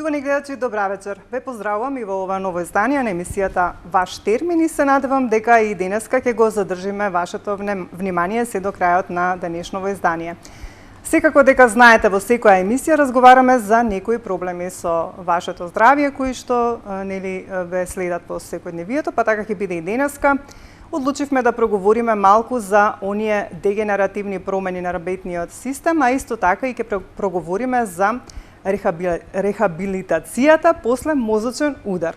Почитувани гледачи, добра вечер. Ве поздравувам и во ова ново издание на емисијата Ваш термин и се надевам дека и денеска ќе го задржиме вашето внимание се до крајот на денешново издание. Секако дека знаете, во секоја емисија разговараме за некои проблеми со вашето здравје кои што ве следат по секојдневието, па така ќе биде и денеска. Одлучивме да проговориме малку за оние дегенеративни промени на работниот систем, а исто така и ќе проговориме за рехабилитацијата после мозочен удар.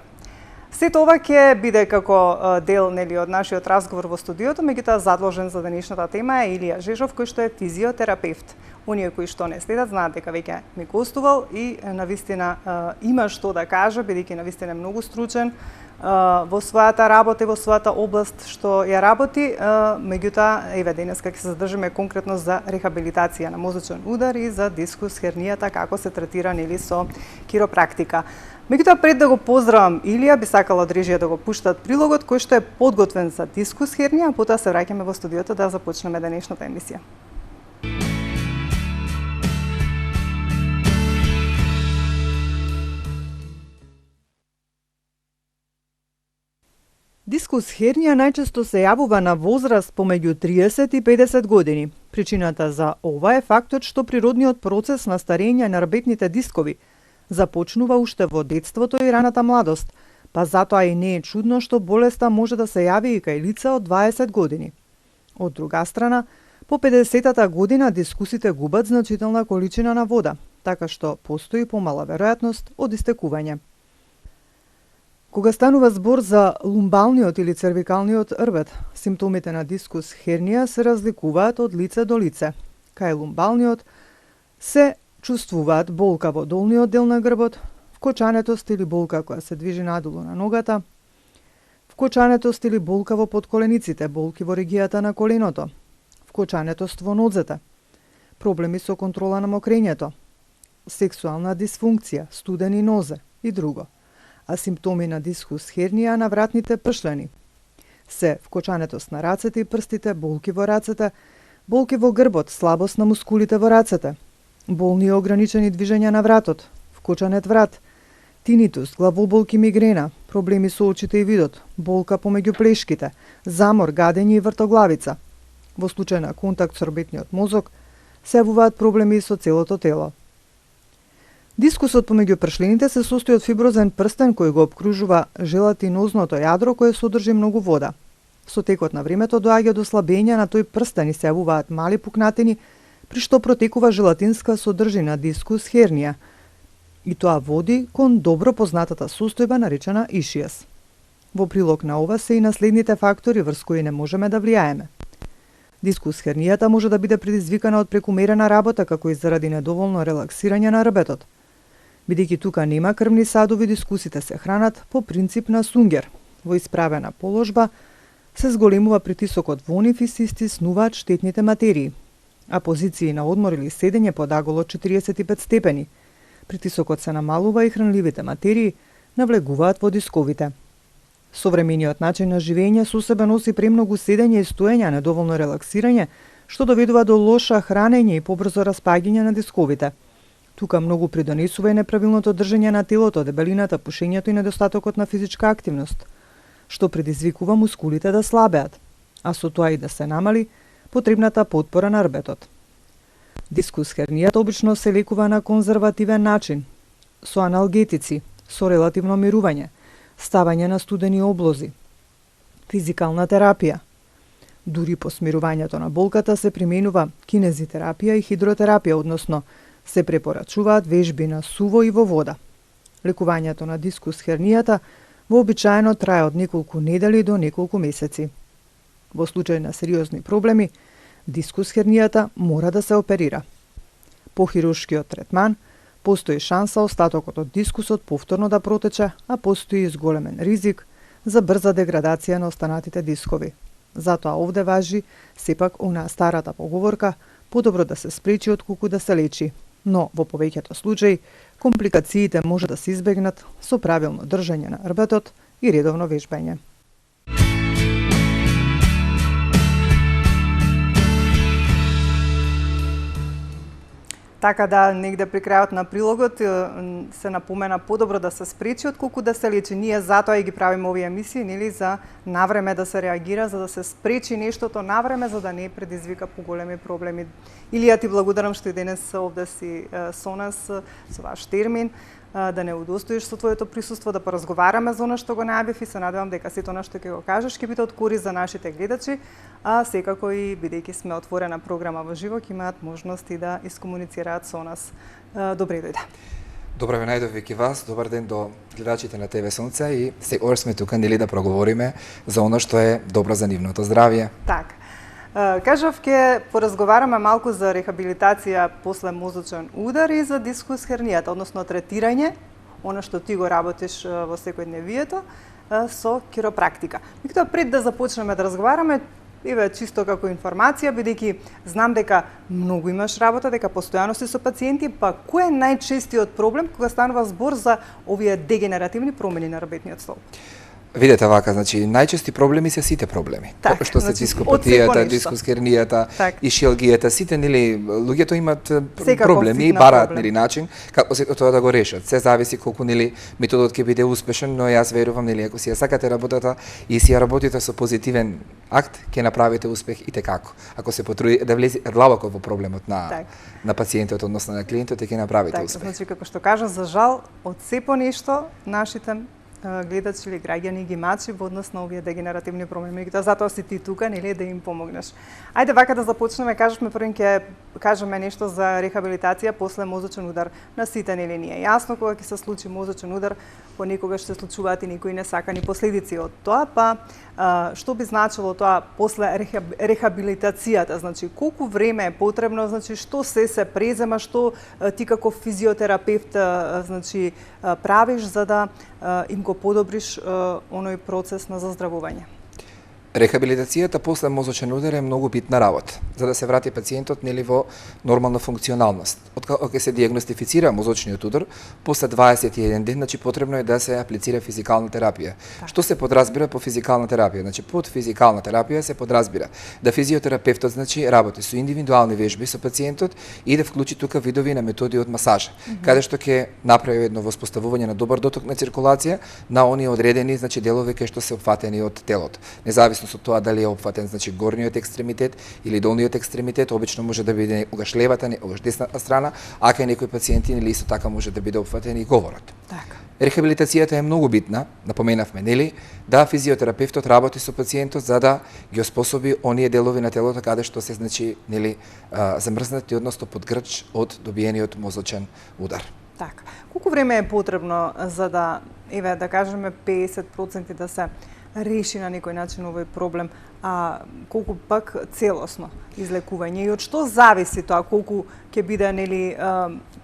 Сето ова ќе биде како дел од нашиот разговор во студиото, меѓутоа задложен за денешната тема е Илија Жежов, кој што е физиотерапевт. Оние кои што не следат знаат дека веќе ми гостувал и навистина има што да каже, бидејќи навистина е многу стручен во својата работа и во својата област што ја работи, меѓутоа еве денеска ќе се задржиме конкретно за рехабилитација на мозочен удар и за дискус хернијата, како се третира со киропрактика. Меѓутоа пред да го поздравам Илија, би сакала од режија да го пуштат прилогот кој што е подготвен за дискус хернија, а потоа се враќаме во студиото да започнеме денешната емисија. Дискус хернија најчесто се јавува на возраст помеѓу 30 и 50 години. Причината за ова е фактот што природниот процес на старење на рбетните дискови започнува уште во детството и раната младост, па затоа и не е чудно што болеста може да се јави и кај лица од 20 години. Од друга страна, по 50-та година дискусите губат значителна количина на вода, така што постои помала веројатност од истекување. Кога станува збор за лумбалниот или цервикалниот рбет, симптомите на дискус хернија се разликуваат од лице до лице. Кај лумбалниот се чувствуваат болка во долниот дел на грбот, вкочанетост или болка која се движи надолу на ногата, вкочанетост или болка во подколениците, болки во регијата на коленото, вкочанетост во нозете, проблеми со контрола на мокрењето, сексуална дисфункција, студени нозе и друго. А симптоми на дискус хернија на вратните пршлени се вкочанетост на рацете и прстите, болки во рацете, болки во грбот, слабост на мускулите во рацете, болни и ограничени движења на вратот, вкочанет врат, тинитус, главоболки, мигрена, проблеми со очите и видот, болка помеѓу плешките, замор, гадење и вртоглавица. Во случај на контакт со рбетниот мозок се јавуваат проблеми со целото тело. Дискусот помеѓу пршлените се состои од фиброзен прстен кој го обкружува желатинозното јадро кое содржи многу вода. Со текот на времето доаѓа до слабење на тој прстен и се јавуваат мали пукнатини, при што протекува желатинска содржина дискус хернија. И тоа води кон добро познатата состојба наречена ишијас. Во прилог на ова се и наследните фактори врз кои не можеме да влијаеме. Дискус хернијата може да биде предизвикана од прекумерена работа како и заради недоволно релаксирање на рбетот. Бидејќи тука нема крвни садови, дискусите се хранат по принцип на сунгер. Во исправена положба се зголемува притисокот во нив и се истиснуваат штетните материи, а позиции на одмор или седење под агол од 45 степени. Притисокот се намалува и хранливите материи навлегуваат во дисковите. Современиот начин на живење со себе носи премногу седење и стоење, недоволно релаксирање, што доведува до лоша хранење и побрзо распаѓање на дисковите. Тука многу придонесува и неправилното држење на телото, дебелината, пушењето и недостатокот на физичка активност, што предизвикува мускулите да слабеат, а со тоа и да се намали потребната потпора на рбетот. Дискус хернијата обично се лекува на конзервативен начин, со аналгетици, со релативно мирување, ставање на студени облози, физикална терапија. Дури по смирувањето на болката се применува кинезитерапија и хидротерапија, односно се препорачуваат вежби на суво и во вода. Лекувањето на дискус хернијата вообичаено трае од неколку недели до неколку месеци. Во случај на сериозни проблеми, дискус хернијата мора да се оперира. По хируршкиот третман, постои шанса остатокот од дискусот повторно да протече, а постои и зголемен ризик за брза деградација на останатите дискови. Затоа овде важи сепак онаа старата поговорка подобро да се спречи отколку да се лечи. Но во повеќето случаи компликациите може да се избегнат со правилно држење на рбетот и редовно вежбање. Така да, негде при крајот на прилогот се напомена подобро да се спречи отколку да се лечи. Ние затоа и ги правиме овие емисии, нели, за навреме да се реагира, за да се спречи нештото навреме, за да не предизвика поголеми проблеми. Илија, ти благодарам што и денес овде си со нас, со ваш термин, да не удостоиш со твоето присуство, да поразговараме за она што го најавив и се надевам дека сето она што ќе го кажеш ќе биде од корист за нашите гледачи, а секако и бидејќи сме отворена програма во живо, ќе имаат можност и да искомуницираат со нас. Добре дојде. Добро ве најдов веќе вас, добар ден до гледачите на ТВ Сонце и секогаш сме тука нели да проговориме за она што е добро за нивното здравје. Така. Кажав, ќе поразговараме малку за рехабилитација после мозочен удар и за дискус хернијата, односно третирање, она што ти го работиш во секојдневието, со хиропрактика. Меѓутоа, пред да започнеме да разговараме, еве чисто како информација, бидејќи знам дека многу имаш работа, дека постојано си со пациенти, па кој е најчестиот проблем кога станува збор за овие дегенеративни промени на рабетниот стол? Видете вака, значи најчести проблеми се сите проблеми. Так, што се значи, дископатијата, дискускернијата, ишиалгијата, сите нели луѓето имаат проблеми и бараат нели начин како се тоа да го решат. Се зависи колку нели методот ќе биде успешен, но јас верувам нели ако си ја сакате работата и си ја работите со позитивен акт, ќе направите успех и текако. Ако се потруди да влезе длабоко во проблемот на пациентот, односно на клиентот, ќе направите успех. Значи како што кажа, за жал од се по нешто нашите гледачи или граѓани ги мачи во однос на овие дегенеративни проблеми. Меѓутоа затоа си ти тука, нели, да им помогнеш. Ајде вака да започнеме, кажавме првен ќе кажеме нешто за рехабилитација после мозочен удар. На сите нели ни е јасно кога ќе се случи мозочен удар, понекогаш се случуваат и некои несакани последици од тоа, па што би значило тоа после рехабилитацијата, значи колку време е потребно, значи што се презема, што ти како физиотерапевт значи правиш за да им го подобриш оној процес на заздравување? Рехабилитацијата после мозочен удар е многу битна работа, за да се врати пациентот нели во нормална функционалност. Откако ќе се диагностифицира мозочниот удар, после 21 ден, значи потребно е да се аплицира физикална терапија. Так. Што се подразбира по физикална терапија? Значи под физикална терапија се подразбира да физиотерапевтот значи работи со индивидуални вежби со пациентот и да вклучи тука видови на методи од масажа, каде што ќе направи едно воспоставување на добар доток на циркулација на оние одредени значи делови кои што се опфатени од телото. Независно со тоа дали е опфатен значи горниот екстремитет или долниот екстремитет, обично може да биде огаш левата, огаш десната страна, а кај некои пациенти нели исто така може да биде опфатен и говорот. Така. Рехабилитацијата е многу битна, напоменавме нели, да физиотерапевтот работи со пациентот за да ги оспособи оние делови на телото каде што се значи нели замрзнати односно под грч од добиениот мозочен удар. Така. Колку време е потребно за да еве да кажеме 50% да се реши на некој начин овој проблем, а колку пак целосно излекување и од што зависи тоа, колку ќе биде нели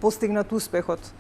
постигнат успехот?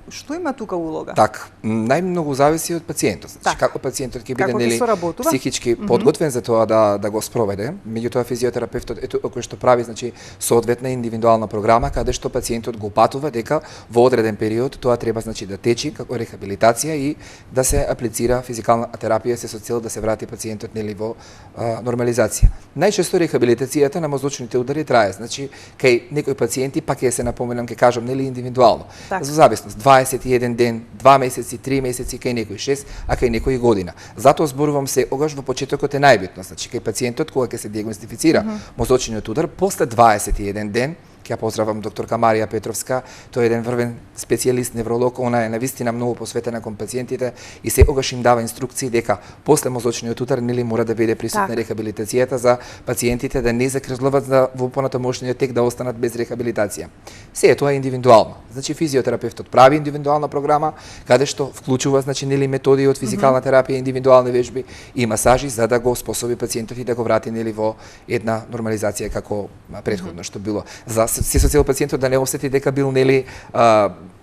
Што има тука улога? Така, најмногу зависи од пациентот. Значи, како пациентот ќе биде нели психички подготвен за тоа да го спроведе. Меѓутоа физиотерапевтот кој што прави значи соодветна индивидуална програма каде што пациентот го патува дека во одреден период тоа треба значи да течи како рехабилитација и да се аплицира физикална терапија се со цел да се врати пациентот нели во нормализација. Најчесто рехабилитацијата на мозочните удари трае, значи кај некои пациенти пак ќе се напоменам, ќе кажам нели индивидуално. За зависност 21 ден, 2 месеци, 3 месеци, кај некој 6, а кај некој година. Затоа зборувам секогаш во почетокот е најбитно, значи кај пациентот кога ќе се диагностифицира мозочниот удар, после 21 ден, ќе ја поздравам докторка Марија Петровска, тој е еден врвен специјалист невролог, она е навистина многу посветена кон пациентите и секогаш им дава инструкции дека после мозочниот удар нели мора да биде присутна рехабилитацијата за пациентите да не закрзлуват за во понатамошниот тек да останат без рехабилитација. Се тоа е индивидуално. Значи физиотерапевтот прави индивидуална програма каде што вклучува значи нели методи од физикална терапија, индивидуални вежби и масажи за да го способи пациентот и да го врати нели во една нормализација како претходно што било. За се со цел пациентот да не осети дека бил нели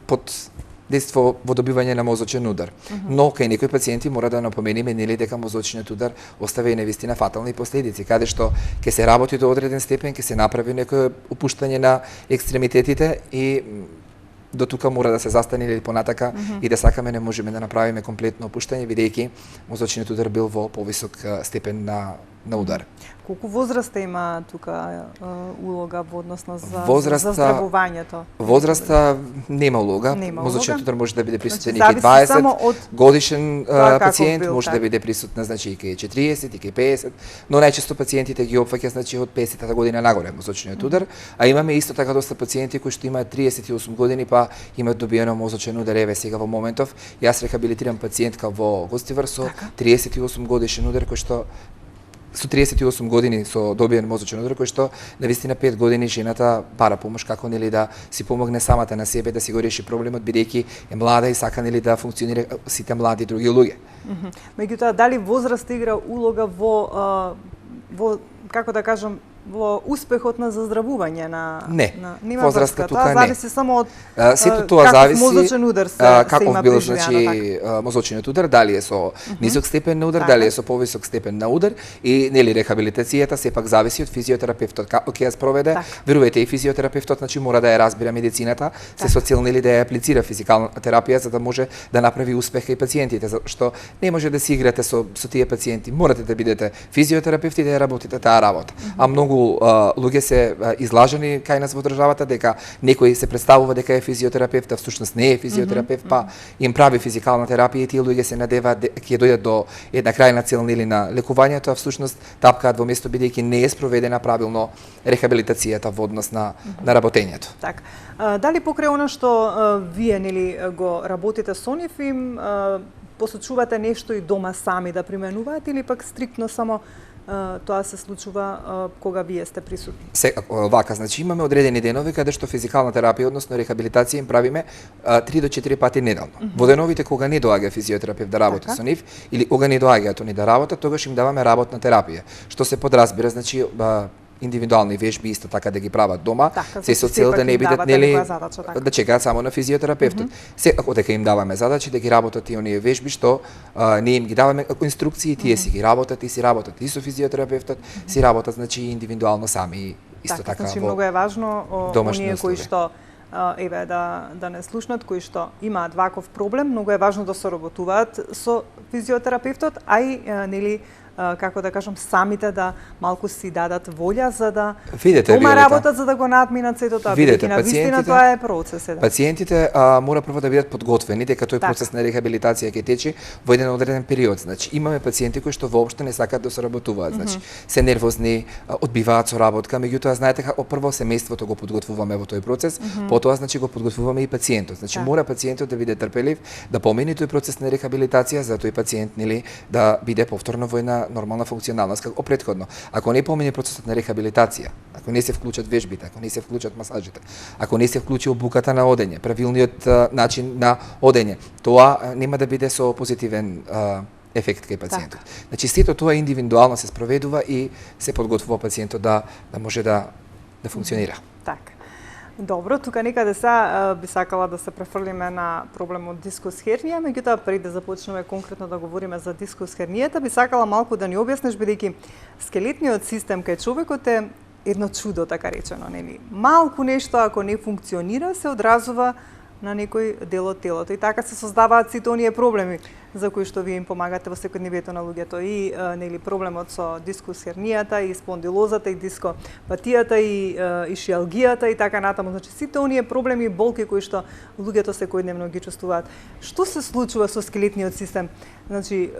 под дејство во добивање на мозочен удар. Но кај некои пациенти мора да напомениме нели дека мозочниот удар остави и навистина фатални последици, каде што ќе се работи до одреден степен, ќе се направи некое опуштање на екстремитетите и до тука мора да се застане или понатака и да сакаме не можеме да направиме комплетно опуштање бидејќи мозочниот удар бил во повисок степен на на удар. Колку возраста има тука улога во односно за здравувањето? Возраста нема улога. Мозочниот удар може да биде присутен и кај 20 годишен пациент, може да биде присутна значи и кај 40 и кај 50, но најчесто пациентите ги опфаќа значи од 50-та година нагоре мозочниот удар, а имаме исто така доста пациенти кои што имаат 38 години па имаат добиено мозочен удар. Еве сега во моментов јас рехабилитирам пациентка во Гостивар со 38 годишен удар кој што со 38 години со добиен мозочен удар, кој што навистина 5 години жената бара помош како нели да си помогне самата на себе да си го реши проблемот, бидејќи е млада и сака нели да функционира сите млади други луѓе. Меѓутоа, дали возраст игра улога во како да кажам, во успехот на заздравување на нема возраста тука не. Тоа зависи само од сето тоа зависи мозочен удар се каков бил значи мозочниот удар, дали е со нисок степен на удар, дали е со повисок степен на удар и нели рехабилитацијата сепак зависи од физиотерапевтот како ќе ја спроведе. Верувате и физиотерапевтот значи мора да ја разбира медицината, се со цел нели да ја аплицира физикална терапија за да може да направи успех кај пациентите, што не може да си играте со тие пациенти. Морате да бидете физиотерапевти и да ја работите таа работа. А многу луѓе се излажени кај нас во државата дека некој се представува дека е физиотерапевт, а всушност не е физиотерапевт, па им прави физикална терапија и тие луѓе се надеваат дека ќе дојдат до една крајна цел или на лекувањето, а всушност тапкаат во место бидејќи не е спроведена правилно рехабилитацијата во однос на работењето. Така. Дали покрај она што вие нели го работите со нив им посочувате нешто и дома сами да применуваат или пак стриктно само тоа се случува кога вие сте присутни? Вака, значи имаме одредени денови каде што физикална терапија, односно рехабилитација им правиме 3 до 4 пати неделно. Во деновите кога не доаѓа физиотерапевт да работи со нив или кога не доаѓаат они да работат, тогаш им даваме работна терапија. Што се подразбира, значи индивидуални вежби исто така да ги прават дома, се со цел да не бидат нели да чекаат само на физиотерапевтот. Секако дека им даваме задачи да ги работат и оние вежби што не им ги даваме како инструкции, тие си ги работат и со физиотерапевтот, си работат значи индивидуално сами исто така. Значи многу е важно оние кои што еве да не слушнат, кои што имаат ваков проблем, многу е важно да соработуваат со физиотерапевтот, а и нели како да кажам, самите да малку си дадат волја за да дома работат за да го надминат сето тоа. Видете, навистина тоа е процес. Пациентите мора прво да бидат подготвени дека тој процес на рехабилитација ќе тече во еден одреден период. Значи имаме пациенти кои што воопшто не сакаат да соработуваат, значи се нервозни, одбиваат соработка, меѓутоа знаете како прво семејството го подготвуваме во тој процес, потоа значи го подготвуваме и пациентот. Значи мора пациентот да биде трпелив, да помине тој процес на рехабилитација за тој пациент нели да биде повторно во една нормална функционалност како претходно. Ако не помине процесот на рехабилитација, ако не се вклучат вежбите, ако не се вклучат масажите, ако не се вклучи обуката на одење, правилниот начин на одење, тоа нема да биде со позитивен ефект кај пациентот. Значи сето тоа индивидуално се спроведува и се подготвува пациентот да може да функционира. Така. Добро, тука некаде би сакала да се префрлиме на проблемот дискус хернија, меѓутоа пред да започнеме конкретно да говориме за дискус хернијата, би сакала малку да ни објасниш бидејќи скелетниот систем кај човекот е едно чудо, така речено, нели? Малку нешто ако не функционира се одразува на некој дел од телото и така се создаваат сите оние проблеми за кои што вие им помагате во секојдневието на луѓето и нели проблемот со дискус хернијата и спондилозата и дископатијата и шиалгијата и така натаму. Значи сите оние проблеми и болки кои што луѓето секојдневно ги чувствуваат. Што се случува со скелетниот систем? Значи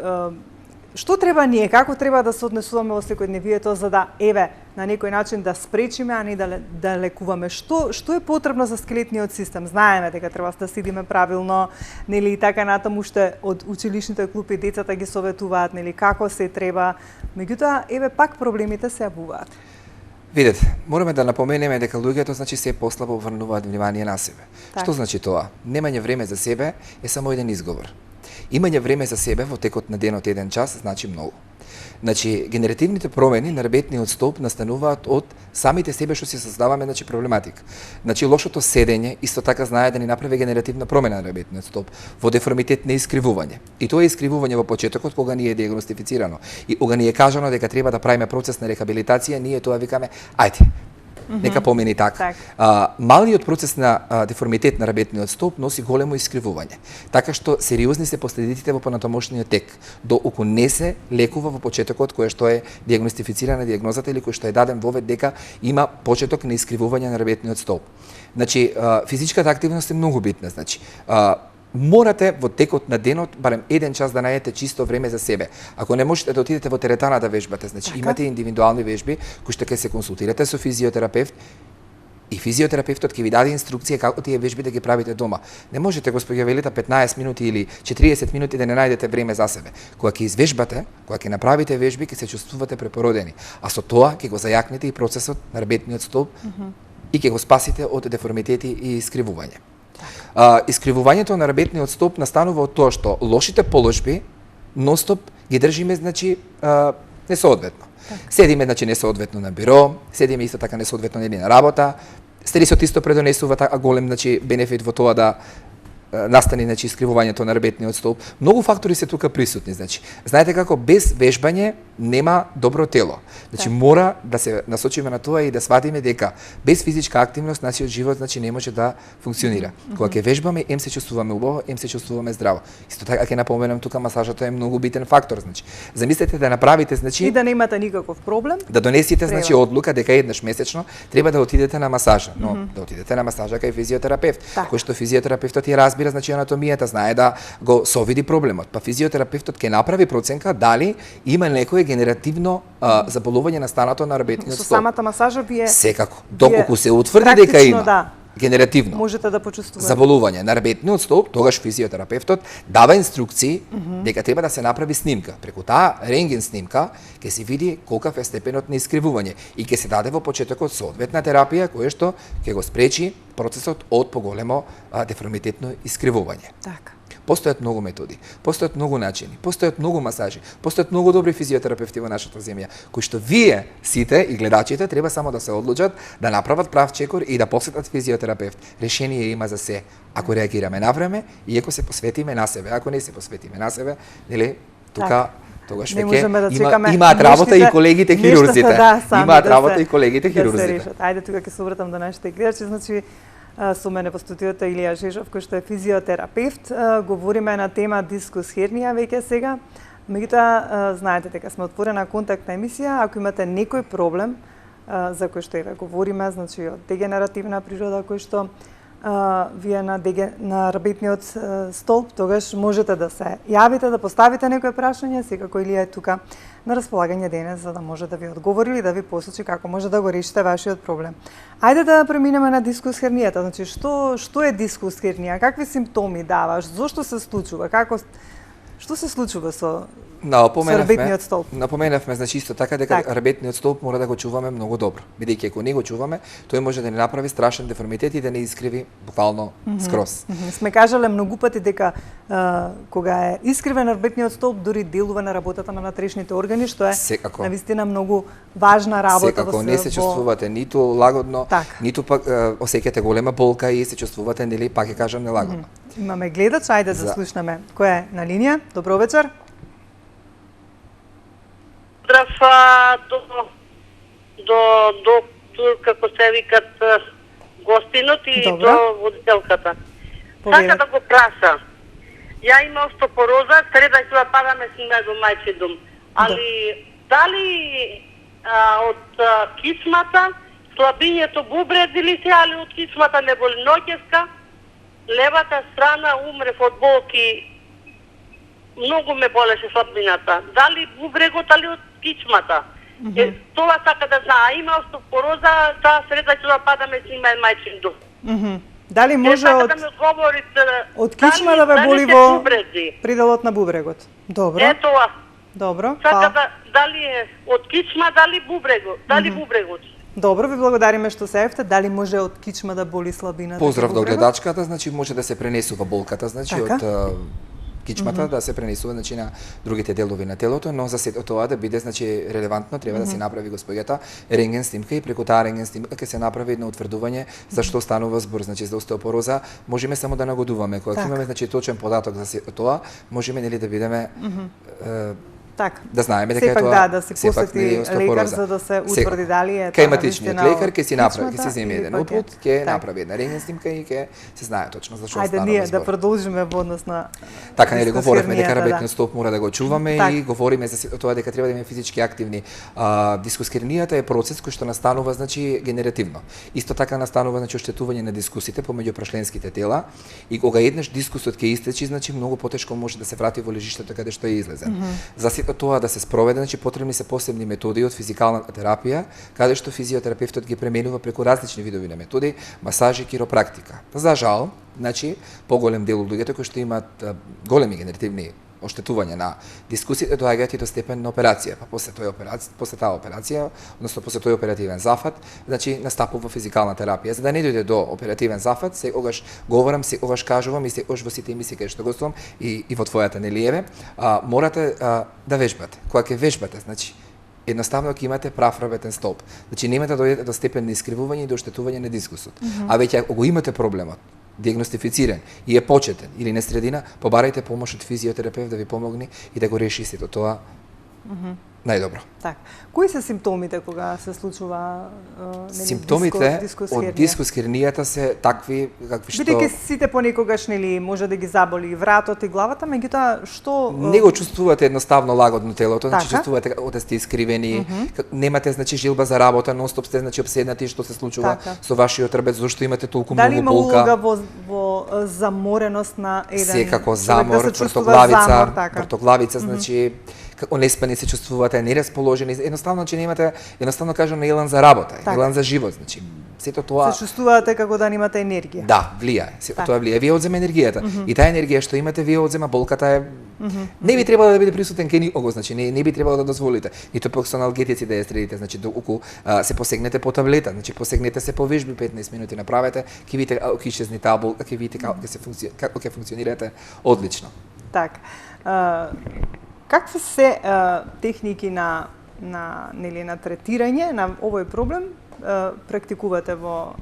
што треба ние, како треба да се однесуваме во секојдневието за да на некој начин да спречиме, а не да лекуваме? Што е потребно за скелетниот систем? Знаеме дека треба да сидиме правилно, нели и така натаму уште од училишните клупи децата ги советуваат, нели како се треба. Меѓутоа пак проблемите се јавуваат. Видете, мораме да напоменеме дека луѓето значи се послабо врнуваат внимание на себе. Што значи тоа? Немање време за себе е само еден изговор. Имање време за себе во текот на денот 1 час значи многу. Значи, генеративните промени на ребетниот столб настануваат од самите себе што си создаваме, значи проблематика. Значи, лошото седење исто така знае да ни направи генеративна промена на ребетниот столб во деформитет на искривување. И тоа е искривување во почетокот кога ни е диагностифицирано и кога ни е кажано дека треба да правиме процес на рехабилитација, ние тоа викаме, ајде, нека помени така. Малиот процес на деформитет на рабетниот столб носи големо искривување, така што сериозни се последиците во понатамошниот тек, доколку не се лекува во почетокот кој што е диагностифицирана диагнозата или кој што е даден вовед дека има почеток на искривување на рабетниот столб. Значи, физичката активност е многу битна, значи. Морате во текот на денот барем 1 час да најдете чисто време за себе. Ако не можете да отидете во теретана да вежбате, значи имате индивидуални вежби кои што ќе се консултирате со физиотерапевт и физиотерапевтот ќе ви даде инструкција како тие вежби да ги правите дома. Не можете, господја Велета, 15 минути или 40 минути да не најдете време за себе. Кога ќе извежбате, кога ќе направите вежби, ќе се чувствувате препородени, а со тоа ќе го зајакнете и процесот на рабетниот столб и ќе го спасите од деформитети и искривување. Искривувањето на рабетниот столб настанува од тоа што лошите положби ностоп ги држиме, значи, несоодветно. Седиме, значи, несоодветно на биро, седиме исто така несоодветно на работа, стресот исто предонесува голем, значи, бенефит во тоа да настане, значи, искривувањето на рабетниот столб. Многу фактори се тука присутни, значи. Знаете како без вежбање нема добро тело. Значи мора да се насочиме на тоа и да сватиме дека без физичка активност нашиот живот, значи, не може да функционира. Кога ќе вежбаме, се чувствуваме убаво, се чувствуваме здраво. Исто така ќе напоменам тука масажата е многу битен фактор, значи. Замислете да направите, значи, и да немате никаков проблем, да донесите, значи, одлука дека еднаш месечно треба да отидете на масажа, но да отидете на масажа кај физиотерапевт, кој што физиотерапевтот ја разбира, значи, анатомијата, знае да го совиди проблемот. Па физиотерапевтот ќе направи проценка дали има некое генеративно заболување на станото на рабетниот столб. Со самата масажа вие секако, доколку се утврди дека има генеративно можете да почувствувате заболување на рабетниот столб, тогаш физиотерапевтот дава инструкции дека треба да се направи снимка. Преку таа рентген снимка ќе се види колкав е степенот на искривување и ќе се даде во почетокот соодветна терапија која што ќе го спречи процесот од поголемо деформитетно искривување. Така. Постојат многу методи, постојат многу начини, постојат многу масажи, постојат многу добри физиотерапевти во нашата земја, кои што вие сите и гледачите треба само да се одлучат да направат прав чекор и да посетат физиотерапевт. Решение има за се, ако реагираме на време и ако се посветиме на себе. Ако не се посветиме на себе, нели, тука тогаш веќе имаат работа и колегите хирурзите. Имаат работа и колегите хирурзите. Ајде тука ќе се обратам до нашите гледачи, значи со мене во студиото Илија Жежов, кој што е физиотерапевт. Говориме на тема дискус хернија веќе сега. Меѓутоа, знаете дека сме отворена контактна емисија. Ако имате некој проблем за кој што еве говориме, значи од дегенеративна природа, кој што вие на рабетниот столб, тогаш можете да се јавите, да поставите некој прашање. Секако Илија е тука на располагање денес за да може да ви одговори или да ви посочи како може да го решите вашиот проблем. Ајде да преминеме на дискус хернијата. Значи, што е дискус хернија? Какви симптоми даваш? Зошто се случува? Што се случува со рабетниот столб? Напоменавме, значи, исто така дека рабетниот столб мора да го чуваме многу добро. Бидејќи ако не го чуваме, тој може да ни направи страшен деформитет и да не искриви буквално скроз. Сме кажале многу пати дека кога е искривен рабетниот столб, дури делува на работата на внатрешните органи, што е навистина многу важна работа. Секако не се чувствувате ниту лагодно, ниту пак осеќате голема болка и се чувствувате, нели, пак ќе кажам, нелагодно. Имаме гледач, ајде да слушнеме. Кој е на линија? Добро вечер. Поздрав до како се викат гостинот и до водителката. Сака да го праша. Ја има остеопороза, среда ќе да падаме сниме до мајчин дом. Али дали од кисмата, слабињето бубред или се, али од кисмата не боли ноќеска, левата страна умрев од болки, многу ме болеше слабината. Дали бубрегот, али од кичмата. Тоа сака да знае. Има остеопороза, таа среда ќе да падаме сниме мајчин дом. Дали може од кичма да ве боли во приделот на бубрегот? Добро. Тоа. Добро. Сака дали е од кичма, дали бубрегот. Добро, ви благодариме што се евте. Дали може од кичма да боли слабината? Поздрав до гледачката, значи може да се пренесува болката, значи од кичмата да се пренесува, значи, на другите делови на телото, но за сето тоа да биде, значи, релевантно треба да се направи, господјата, рентген снимка и преку таа рентген снимка ќе се направи едно утврдување за што станува збор, значи за остеопороза можеме само да нагодуваме. Кога имаме, значи, точен податок за сето тоа, можеме, нели, да бидеме Така. Да знаеме дека сепак тоа да се посети лекар за да се утврди дали е тоа хематичниот лекар ќе си направи, ќе си земе еден упут, ќе направи една рентген снимка и ќе се знае точно за што станува збор. Ајде ние да продолжиме во однос на така нели говоревме дека работниот стоп мора да го чуваме и говориме за тоа дека треба да имаме физички активни. Дискусхернијата е процес кој што настанува значи генеративно. Исто така настанува значи оштетување на дискусите помеѓу прашленските тела и кога еднаш дискусот ќе истечи, значи многу потешко може да се врати во лежиштето каде што е излезен. За сето тоа да се спроведе, значи потребни се посебни методи од физикалната терапија, каде што физиотерапевтот ги пременува преку различни видови на методи, масажи, киропрактика. За жал, значи поголем дел од луѓето кои што имаат големи генеративни оштетување на дискусиите доаѓаат и до степен на операција, па после таа операција, односно после тој оперативен зафат, значи настапува физикална терапија. За да не дојде до оперативен зафат, секогаш говорам, секогаш кажувам и секогаш во сите емисии каде што гостувам и во твојата нелиеве, морате да вежбате. Кога ќе вежбате, значи едноставно ќе имате прав работен столб. Значи немате да дојдете до степен на искривување и до оштетување на дискусот. А веќе ако го имате проблемот диагностифициран и е почетен или не средина, побарајте помош од физиотерапевт да ви помогне и да го реши сето тоа најдобро. Така. Кои се симптомите кога се случува симптомите од дискусхернијата се такви какви што бидејќи сите понекогаш нели може да ги заболи вратот и главата, меѓутоа што не го чувствувате едноставно лагодно телото, значи чувствувате да сте искривени, немате значи жилба за работа, нонстоп сте значи обседнати што се случува со вашиот трбец, зашто имате толку многу болка. Дали има улога во замореност на еден секако замор, вртоглавица, значи како неспани се чувствувате, нерасположени, едноставно че немате, едноставно кажам, елан за работа, елан за живот, значи сето тоа се чувствувате како да немате енергија. Да, влијае, сето тоа влијае, вие одзема енергијата. И таа енергија што имате, вие одзема болката е не би требало да биде присутен кај никого, значи не би требало да дозволите. Ниту пак со аналгетици да ја средите, значи доколку се посегнете по таблета, значи посегнете се по вежби 15 минути направете, ќе видите ќе исчезне таа болка, ќе видите како ќе функционирате одлично. Така. Какви се техники на третирање на овој проблем практикувате во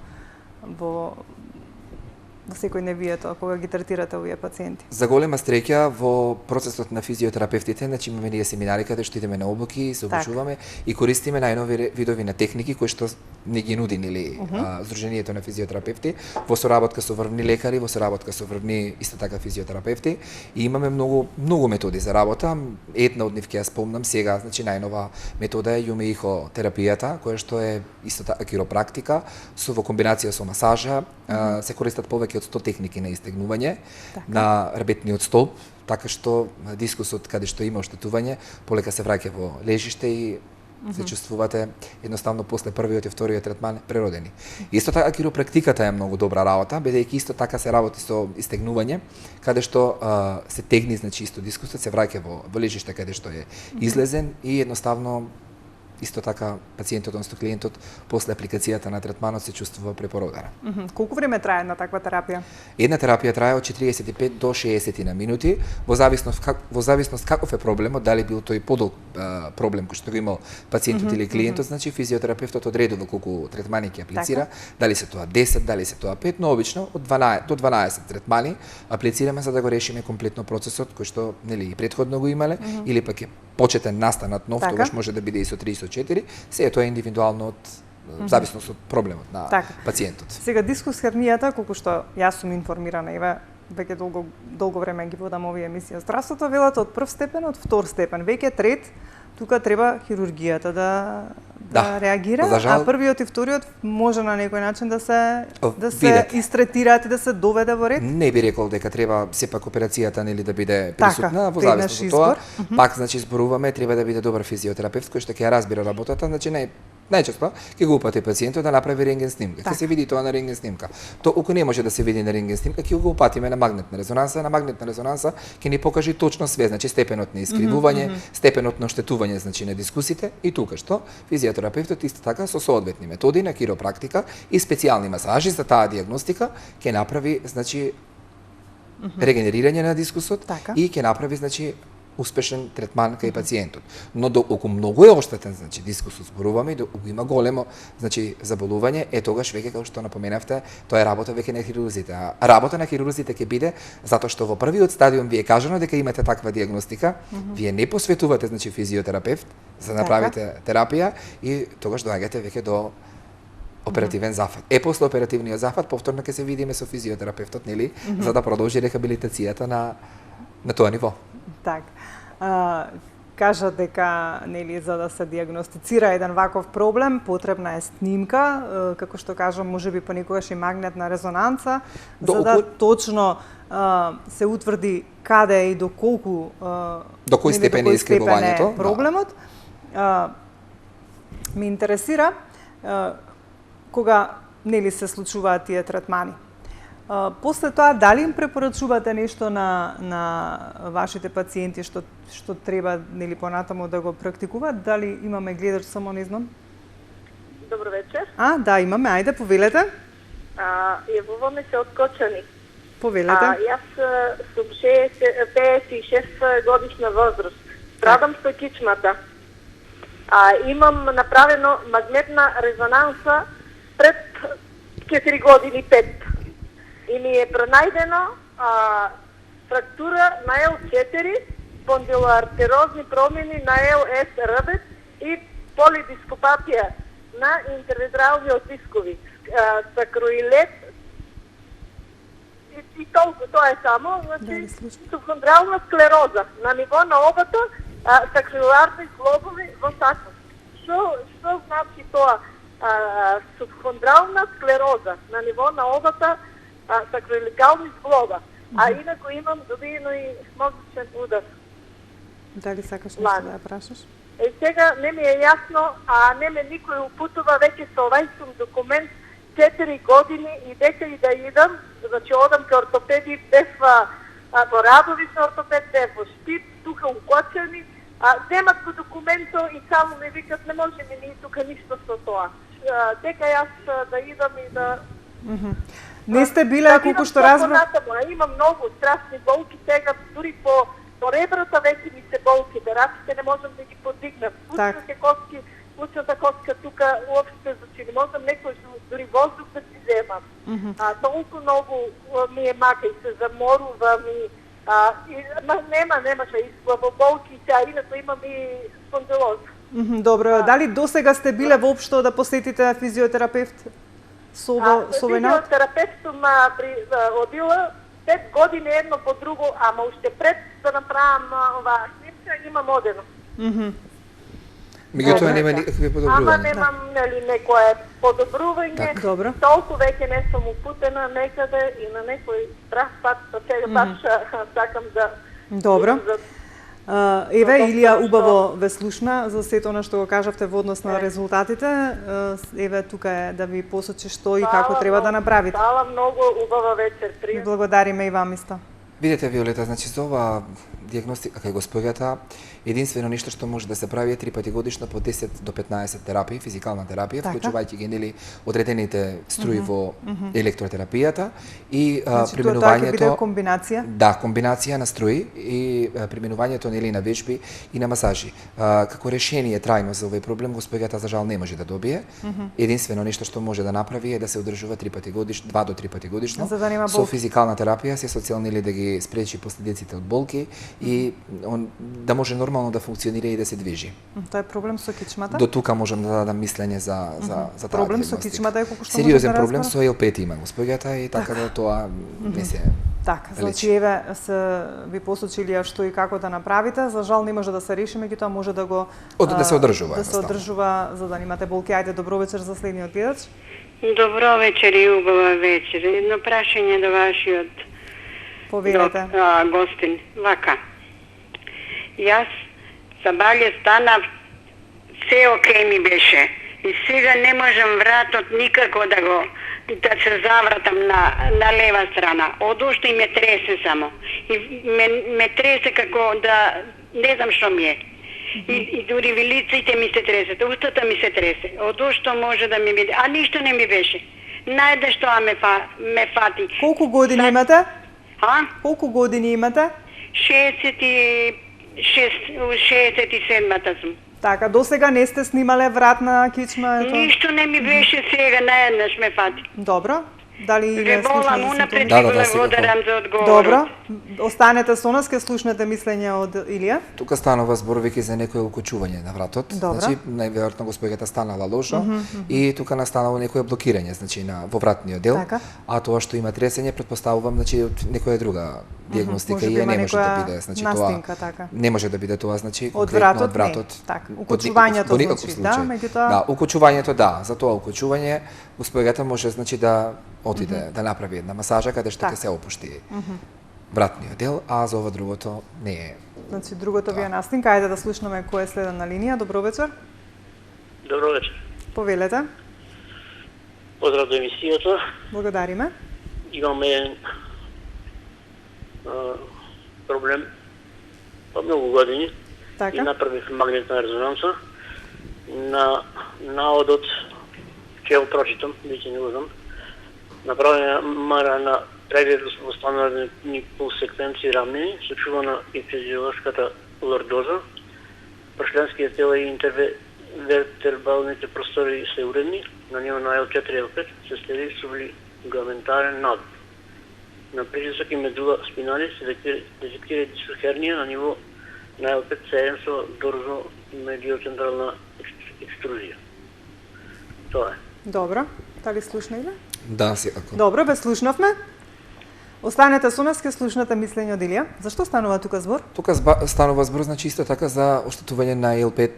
секојдневието кога ги третирате овие пациенти? За голема среќа во процесот на физиотерапевтите, значи имаме ние семинари каде што идеме на обуки, се обучуваме и користиме најнови видови на техники кои што не ги нуди нели Сдруженијето на физиотерапевти во соработка со врвни лекари, во соработка со врвни исто така физиотерапевти и имаме многу методи за работа. Една од нив ќе ја спомнам сега, значи најнова метода е јумеихо терапијата, која што е исто така киропрактика со во комбинација со масажа, се користат повеќе од 100 техники на истегнување на работниот столб, така што дискусот каде што има оштетување полека се враќа во лежиште и се чувствувате едноставно после првиот и вториот третман преродени. Исто така киропрактиката е многу добра работа, бидејќи исто така се работи со истегнување, каде што се тегни значи исто дискусот, се враќа во лежиште каде што е излезен и едноставно исто така пациентот, односно клиентот, после апликацијата на третманот се чувствува препородена. Колку време трае една таква терапија? Една терапија трае од 45 до 60 на минути, во зависност каков е проблемот, дали бил тој подолг проблем кој што го имал пациентот или клиентот, значи физиотерапевтот одредува колку третмани ќе аплицира, дали се тоа 10, дали се тоа 5, но обично од 12 до 12 третмани аплицираме за да го решиме комплетно процесот кој што нели и претходно го имале или пак е почетен настанат нов, тогаш може да биде и со 3 и со 4, се е тоа индивидуално од зависност од проблемот на пациентот. Сега дискусхернијата, колку што јас сум информирана, еве веќе долго време ги водам овие емисии од здравството, велат од прв степен, од втор степен, веќе трет, тука треба хирургијата да реагира, а првиот и вториот може на некој начин да се истретираат и да се доведе во ред? Не би рекол дека треба сепак операцијата нели да биде присутна, во зависност од тоа. Пак значи зборуваме, треба да биде добар физиотерапевт кој што ќе ја разбира работата, значи најчесто ќе го упати пациентот да направи рентген снимка. Ќе се види тоа на рентген снимка. Тоа ако не може да се види на рентген снимка, ќе го упатиме на магнетна резонанса. На магнетна резонанса ќе ни покаже точно све, значи степенот на искривување, степенот на оштетување значи на дискусите и тука што физиотерапевтот исто така со соодветни методи на киропрактика и специјални масажи за таа дијагностика ќе направи значи регенерирање на дискусот и ќе направи значи успешен третман кај пациентот. Но доколку многу е оштетен, значи дискусус зборуваме, доколку има големо, значи заболување, тогаш веќе како што напоменавте, тоа е работа веќе на хирурзите. А работа на хирурзите ќе биде затоа што во првиот стадиум ви е кажано дека имате таква диагностика, вие не посветувате значи физиотерапевт за да направите терапија и тогаш доаѓате веќе до оперативен зафат. После оперативниот зафат повторно ќе се видиме со физиотерапевтот, нели, за да продолжи рехабилитацијата на тоа ниво. Так. Кажа дека нели за да се диагностицира еден ваков проблем потребна е снимка, како што кажам, можеби понекогаш и магнетна резонанца, за да точно се утврди каде и до колку до кој степен е искривувањето проблемот. Ме интересира кога нели се случуваат тие третмани. После тоа, дали им препорачувате нешто на вашите пациенти што треба нели понатаму да го практикуваат? Дали имаме гледач, само не знам? Добро вечер. Да, имаме. Ајде, повелете. Јавуваме се од Кочани. Повелете. Јас сум 56 годишна возраст. Страдам со кичмата. Имам направено магнетна резонанса пред 4 години 5. И ми е пронајдено фрактура на L4, спондилоартерозни промени на LS-рбет и полидископатија на интервентралниот дискови, сакроилет и толку, тоа е само, значи субхондрална склероза на ниво на обата сакроиларни зглобови во сакот. Што значи тоа? Субхондрална склероза на ниво на обата сакроиликални зглоба, инако имам добиено и мозочен удар. Дали сакаш нешто да ја прашаш? Сега не ми е јасно, не ме никој упутува, веќе со овај сум документ 4 години и дека и да идам, значи одам кај ортопеди, бев во Радови со ортопед, бев во Штип, тука у Кочани, земат го документо и само ми викат, не може ми ни тука ништо со тоа. Дека јас да идам и да... Не сте биле, колку што разбрав? Имам многу страшни болки, сега дури по ребрата веќе ми се болки, да раците не можам да ги подигнам. Пучната коска тука уопште, значи не можам некој дури воздух да си земам. Толку многу ми е мака и се заморувам и немаше и главоболки, а инако имам и спондилоза. Добро, дали досега сте биле воопшто да посетите физиотерапевт? Физиотерапевт сум одила 5 години едно по друго, ама уште пред да направам оваа снимка имам одено. Меѓутоа нема никакви подобрувања. Ама немам некое подобрување. Толку веќе не сум упутена некаде и на некој прав пат, сега баш сакам да... Добро. Еве, Илија убаво ве слушна за сето она што го кажавте во однос на резултатите. Еве, тука е да ви посочи што и како треба да направите. Фала многу, убава вечер. Ви благодариме и вам исто. Видете, Виолета, значи за ова диагностика кај госпоѓата, единствено нешто што може да се прави е 3 пати годишно по 10 до 15 терапии, физикална терапија, вклучувајќи ги нели одредените струи во електротерапијата и применувањето. Тоа ќе биде комбинација? Да, комбинација на струи и применувањето нели на вежби и на масажи. Како решение трајно за овој проблем госпоѓата за жал не може да добие. Единствено нешто што може да направи е да се одржува 2 до 3 пати годишно со физикална терапија, се со цел нели да ги спречи последиците од болки и да може нормално да функционира и да се движи. Тоа е проблем со кичмата? До тука можам да дадам мислење за таа проблем со кичмата е колку што сериозен проблем со L5 има госпоѓата и така да тоа не се... Така, значи еве се ви посочили што и како да направите. За жал не може да се реши, меѓутоа може да го да се одржува. Да се одржува за да немате болки. Ајде, добро вечер за следниот гледач. Добро вечер и убава вечер. Едно прашање до вашиот гостин. Вака. Јас сабале станав, се окей ми беше. И сега не можам вратот никако да се завратам на лева страна. Од уште и ме тресе само. И ме тресе како да не знам што ми е. И дури вилиците ми се тресат, устата ми се тресе. Од уште може да ми биде, а ништо не ми беше. Најде што ме фати. Колку години имате? Колку години имате? 65 67-та сум. Така, до сега не сте снимале врат на кичма? Ништо не ми беше сега, наеднаш ме фати. Добро. Дали не слушнате унапред симптоми? благодарам за одговор. Добро. Останете со нас, ке слушнете мислења од Илија. Тука станува збор веќе за некое укочување на вратот. Добро. Значи, најверојатно господјата станала лошо и тука настанало некое блокирање, значи во вратниот дел. Така. А тоа што има тресење, претпоставувам, значи од некоја друга диагностика и има не може да некоја биде, значи настинка, тоа. така. Не може да биде тоа, значи Од конкретно вратот, не. Така, укочувањето значи, да, меѓутоа... Да, укочувањето да, за тоа укочување господјата може значи да отиде да направи една масажа каде што ќе се опушти вратниот дел, а за ова другото не е. Значи другото ви е настинка, ајде да слушнеме кој е следен на линија. Добро вечер. Добро вечер. Повелете. Поздрав до емисијата. Благодариме. Имаме проблем по многу години. Така. И направив магнетна резонанса на наодот, ќе го прочитам, веќе не го знам. Направена на преглед во стандардни пулс-секвенции рамнини, сочувана и физиолошката лордоза, прашленскиот тела и интервертербалните простори се уредни, на ниво на L4 и L5 се следи сублигаментарен надут. На притисок и медула спинали се детектира дисохернија на ниво на L5 7 со дорзо медиоцентрална екструзија. Тоа е. Добро. Дали слушнале? Да, секако. Добро, ве слушнавме. Останете со нас, ке слушнете мислење од Илија. Зашто станува тука збор? Тука станува збор, значи исто така за оштетување на L5.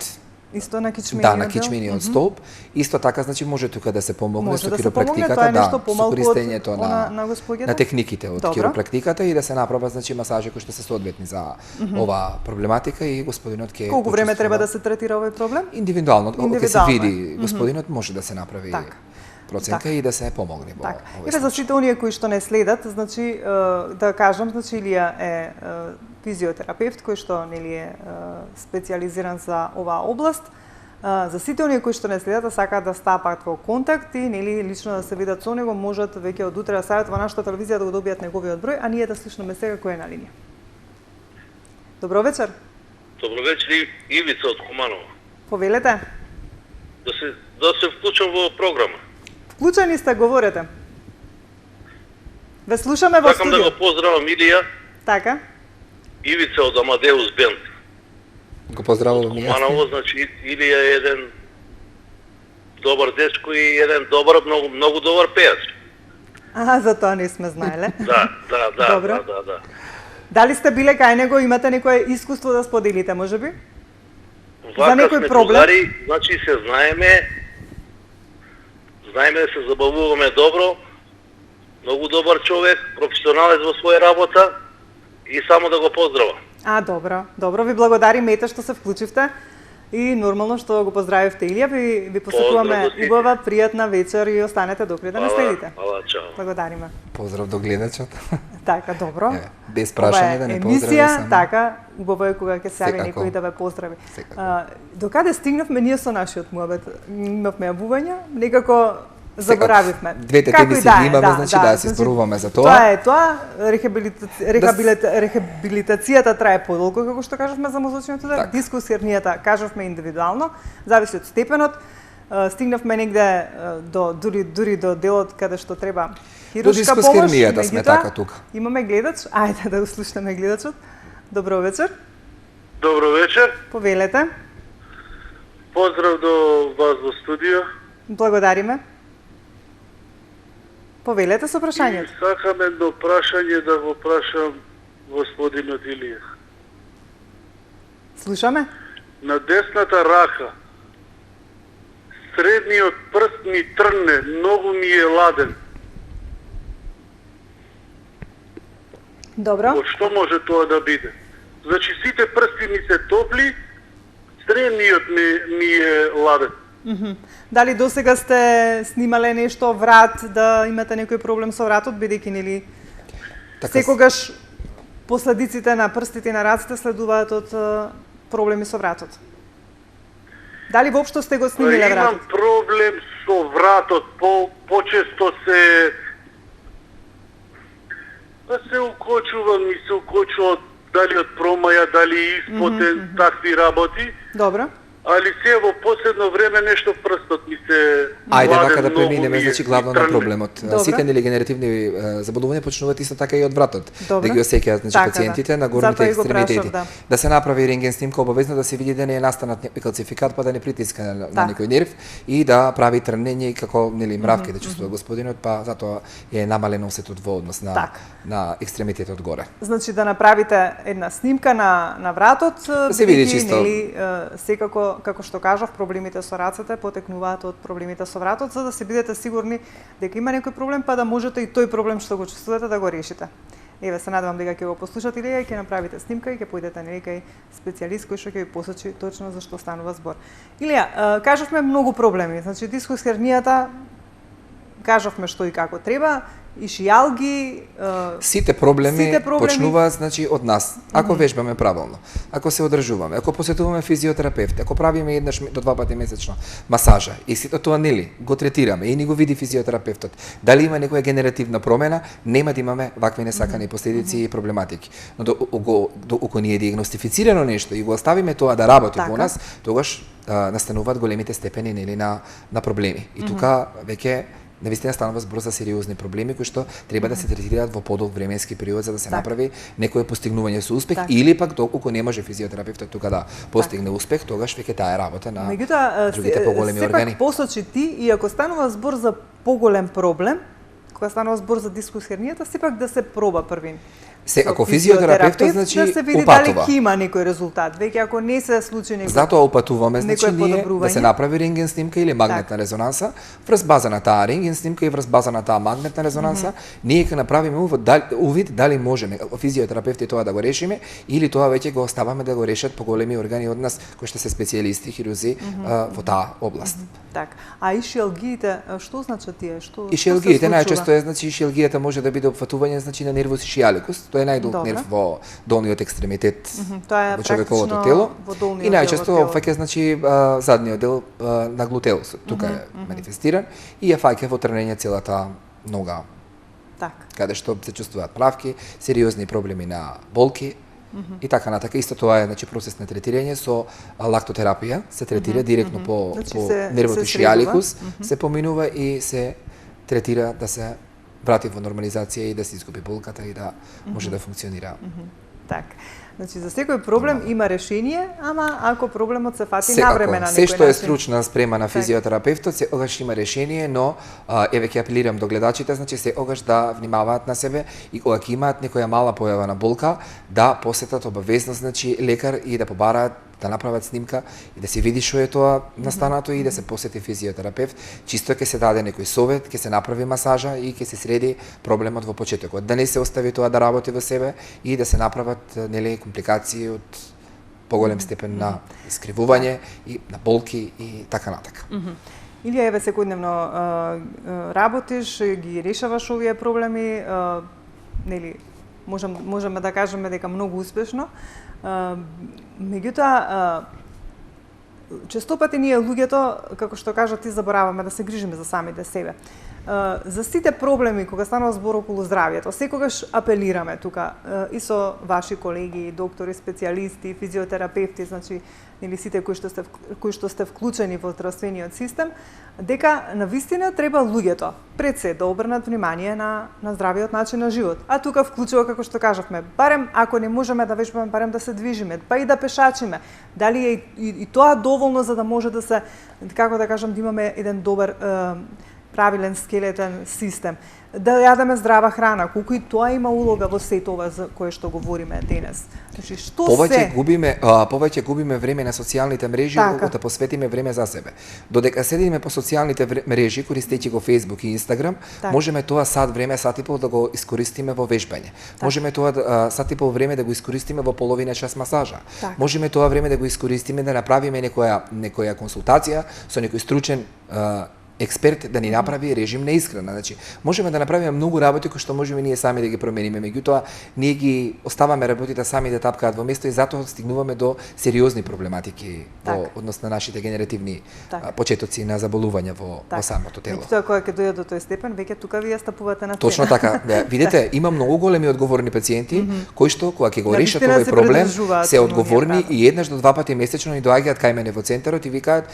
Исто на кичмениот. Да, на кичмениот столб. Исто така, значи може тука да се помогне со киропрактиката, тоа е нешто со помалку користењето на господјата. На техниките од киропрактиката и да се направат значи масажи кои што се соодветни за оваа проблематика и господинот ќе Колку време треба да се третира овој проблем? Индивидуално, ќе се види господинот може да се направи проценка и да се помогне во овој случај. За сите оние кои што не следат, значи да кажам, значи Илија е физиотерапевт кој што нели е специјализиран за оваа област. За сите оние кои што не следат, сакаат да стапат во контакт и нели лично да се видат со него, можат веќе од утре да сајат во нашата телевизија да го добијат неговиот број, а ние да слушнеме сега кој е на линија. Добро вечер. Добро вечер, Ивица од Куманово. Повелете. Да се вклучам во програма. Вклучени сте, говорете. Ве слушаме во студио. Сакам да го поздравам Илија. Така. Ивица од Амадеус Бенд. Го поздравувам и јас. Куманово, значи Илија е еден добар дечко и еден добар, многу добар пејач. За тоа не сме знаеле. Да. Добро. Да. Дали сте биле кај него, имате некое искуство да споделите, можеби? За некој проблем? Другари, значи се знаеме да се забавуваме добро, многу добар човек, професионалец во своја работа и само да го поздравам. Добро, ви благодариме ете што се вклучивте и нормално што го поздравивте Илија, ви посакуваме убава, пријатна вечер и останете докри да не следите. Чао. Благодариме. Поздрав до гледачот. Така, добро. Без прашање да не поздрави емисија, така, убаво е кога ќе се јави некој да ве поздрави. Докаде стигнавме ние со нашиот муабет? Имавме јавувања, некако заборавивме. Двете теми се имаме, значи да се зборуваме за тоа. Тоа рехабилитацијата трае подолго, како што кажавме за мозочниот удар, дискусијата кажавме индивидуално, зависи од степенот. Стигнавме негде дури до делот каде што треба хируршка помош. До дискусијата сме така тука. Имаме гледач, ајде да услушнеме гледачот. Добро вечер. Добро вечер. Повелете. Поздрав до вас во студио. Благодариме. Повелете со прашањето. Сакам едно прашање да го прашам господинот Илија. Слушаме. На десната рака средниот прст ми трне, многу ми е ладен. Добро. Од што може тоа да биде? Значи сите прсти ми се топли, средниот ми е ладен. Дали досега сте снимале нешто врат, да имате некој проблем со вратот, бидејќи нели секогаш последиците на прстите и на раците следуваат од проблеми со вратот? Дали воопшто сте го снимиле вратот? Имам проблем со вратот, почесто се укочувам и се укочува дали од промаја, дали испотен, такви работи. Добро. Али се во последно време нешто прстот ми се Ајде вака да преминеме, значи главно на проблемот. Сите нели генеративни заболувања почнуваат исто така и од вратот. Да ги осеќаат значи пациентите на горните екстремитети. Да се направи рентген снимка, обавезно да се види да не е настанат некој калцификат, па да не притиска на некој нерв и да прави трнење и како нели мравки да чувствува господинот, па затоа е намален осетот во однос на екстремитетот горе. Значи да направите една снимка на вратот, да се види чисто. Нели секако како што кажав, проблемите со рацете потекнуваат од проблемите со вратот, за да се бидете сигурни дека има некој проблем, па да можете и тој проблем што го чувствувате да го решите. Еве, се надевам дека ќе го послушате или ќе направите снимка и ќе поидете нели кај специјалист кој што ќе ви посочи точно за што станува збор. Илија, кажавме многу проблеми, значи дискусхернијата, кажавме што и како треба, ишијалги, сите проблеми почнуваат значи од нас. Ако вежбаме правилно, ако се одржуваме, ако посетуваме физиотерапевт, ако правиме еднаш до 2 пати месечно масажа и сите тоа нели го третираме и ни го види физиотерапевтот, дали има некоја генеративна промена, нема да имаме вакви несакани последици и проблематики. Но ако ни е диагностифицирано нешто и го оставиме тоа да работи во нас, тогаш настануваат големите степени нели на проблеми. И тука веќе навистина станува збор за сериозни проблеми кои што треба да се третираат во подолг временски период за да се направи некое постигнување со успех или пак доколку не може физиотерапевтот тука да постигне успех, тогаш веќе таа е работа на другите поголеми органи. Сепак посочи ти и ако станува збор за поголем проблем, кога станува збор за дискусхернијата, сепак да се проба првин. Ако физиотерапевтот значи да се види дали ќе има некој резултат, веќе ако не се случи некој. Затоа упатуваме значи ние да се направи рентген снимка или магнетна резонанса, врз база на таа рентген снимка и врз база на таа магнетна резонанса, ние ќе направиме увид дали можеме физиотерапевти тоа да го решиме или тоа веќе го оставаме да го решат поголеми органи од нас кои што се специјалисти хирурзи во таа област. Так. А ишијалгиите, што значат тие? Ишијалгиите најчесто е значи ишијалгијата може да биде опфатување значи на нервус ишијаликус. Тоа е најдолг нерв во долниот екстремитет во човековото тело и најчесто опфаќа значи задниот дел на глутеусот. Тука е манифестиран и ја фаќа во трнење целата нога. Каде што се чувствуваат правки, сериозни проблеми на болки и така натака. Исто тоа е значи процес на третирање со лактотерапија, се третира директно по нервот ишијаликус, се поминува и се третира да се врати во нормализација и да се изгуби болката и да може да функционира. Так. Значи за секој проблем има решение, ама ако проблемот се фати навреме на некој начин. Се што е стручна спрема на физиотерапевтот, се огаш има решение, но еве ќе апелирам до гледачите, значи се огаш да внимаваат на себе и кога ќе имаат некоја мала појава на болка, да посетат обавезно значи лекар и да побараат да направат снимка и да се види што е тоа настанато и да се посети физиотерапевт, чисто ќе се даде некој совет, ќе се направи масажа и ќе се среди проблемот во почетокот. Да не се остави тоа да работи во себе и да се направат нели компликации од поголем степен на искривување и на болки и така натака. Илија, еве секојдневно работиш, ги решаваш овие проблеми, нели можеме да кажеме дека многу успешно. Меѓутоа, често пати ние луѓето, како што кажа ти, забораваме да се грижиме за самите себе. За сите проблеми кога станува збор околу здравјето, секогаш апелираме тука и со ваши колеги, доктори, специјалисти, физиотерапевти, значи нели сите кои што сте вклучени во здравствениот систем, дека навистина треба луѓето пред се да обрнат внимание на здравиот начин на живот. А тука вклучува, како што кажавме, барем ако не можеме да вежбаме, барем да се движиме, па и да пешачиме. Дали е и тоа доволно за да може да се, како да кажам, да имаме еден добар правилен скелетен систем, да јадеме здрава храна, колку и тоа има улога во сето ова за кое што говориме денес. Значи што повеќе губиме време на социјалните мрежи колку да посветиме време за себе. Додека седиме по социјалните мрежи користејќи го Facebook и Instagram, можеме тоа сат и пол да го искористиме во вежбање. Можеме тоа сат и пол време да го искористиме во половина час масажа. Можеме тоа време да го искористиме да направиме некоја консултација со некој стручен експерт да ни направи режим на исхрана. Значи, можеме да направиме многу работи кои што можеме ние сами да ги промениме, меѓутоа ние ги оставаме работите сами да тапкаат во место и затоа стигнуваме до сериозни проблематики во однос на нашите генеративни почетоци на заболувања во самото тело. Меѓутоа кога ќе дојде до тој степен, веќе тука вие стапувате на сцена. Точно така. Да, видите, има многу големи одговорни пациенти кои што кога ќе го решат овој проблем се одговорни и еднаш до два пати месечно ни доаѓаат кај мене во центарот и викаат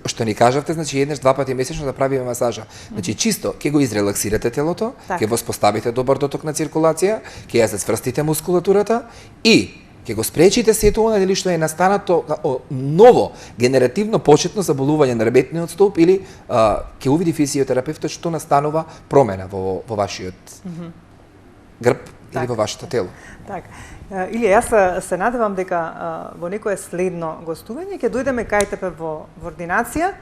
што ни кажавте, значи еднаш два пати месечно да правиме масажа. Значи чисто ќе го изрелаксирате телото, ќе воспоставите добар доток на циркулација, ќе ја зацврстите мускулатурата и ќе го спречите сето она дали што е настанато ново генеративно почетно заболување на ребетниот столб или ќе увиди физиотерапевтот што настанува промена во вашиот грб или во вашето тело. Така. Или јас се надевам дека во некое следно гостување ќе дојдеме кај тебе во ординација,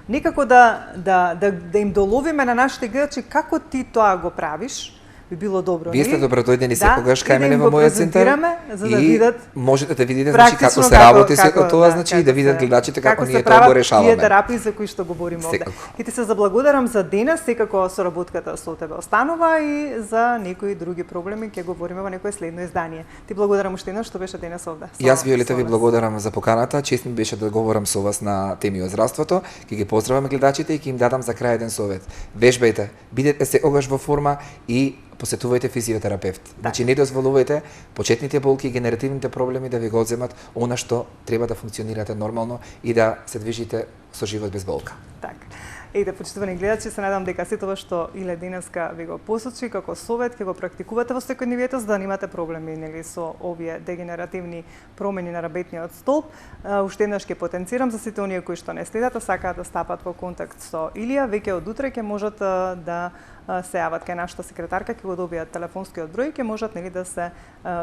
некако да им доловиме на нашите гледачи како ти тоа го правиш. Би било добро. Вие сте добродојдени секогаш кај мене во мојот центар за да видат можете да видите значи како се работи сето тоа, значи и да видат гледачите како ние тоа го решаваме. Тие терапии за кои што говориме овде. И ти се заблагодарам за денес, секако соработката со тебе останува и за некои други проблеми ќе говориме во некое следно издание. Ти благодарам уште еднаш што беше денес овде. Јас Виолета ви благодарам за поканата. Чест ми беше да говорам со вас на теми од здравството. Ќе ги поздравам гледачите и ќе им дадам за крај еден совет. Вежбајте, бидете секогаш во форма и посетувајте физиотерапевт. Значи не дозволувајте почетните болки и генеративните проблеми да ви го одземат она што треба да функционирате нормално и да се движите со живот без болка. Така. Ејде, почитувани гледачи, се надам дека сето ова што Иле денеска ви го посочи како совет ќе го практикувате во секојдневието за да немате проблеми нели со овие дегенеративни промени на ребетниот столб. Уште еднаш ќе потенцирам за сите оние кои што не следат, а сакаат да стапат во контакт со Илија, веќе од утре ќе можат да се јават кај нашата секретарка, ќе го добијат телефонскиот број, ќе можат нели да се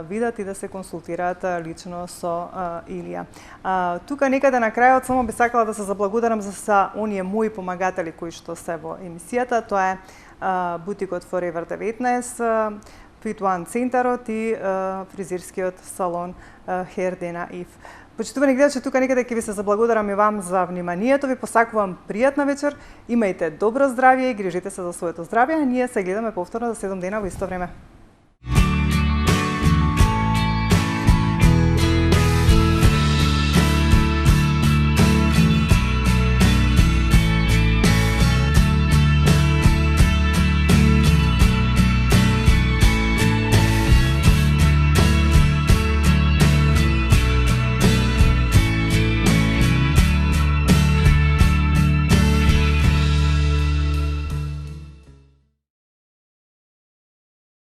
видат и да се консултираат лично со Илија. Тука некаде на крајот само би сакала да се заблагодарам за оние мои помагатели кои што се во емисијата. Тоа е бутикот Forever 19, Fit One центарот и фризерскиот салон Хердена Ив. Почитувани гледачи, тука некаде ќе ви се заблагодарам и вам за вниманието. Ви посакувам пријатна вечер. Имајте добро здравје и грижите се за своето здравје. Ние се гледаме повторно за 7 дена во исто време.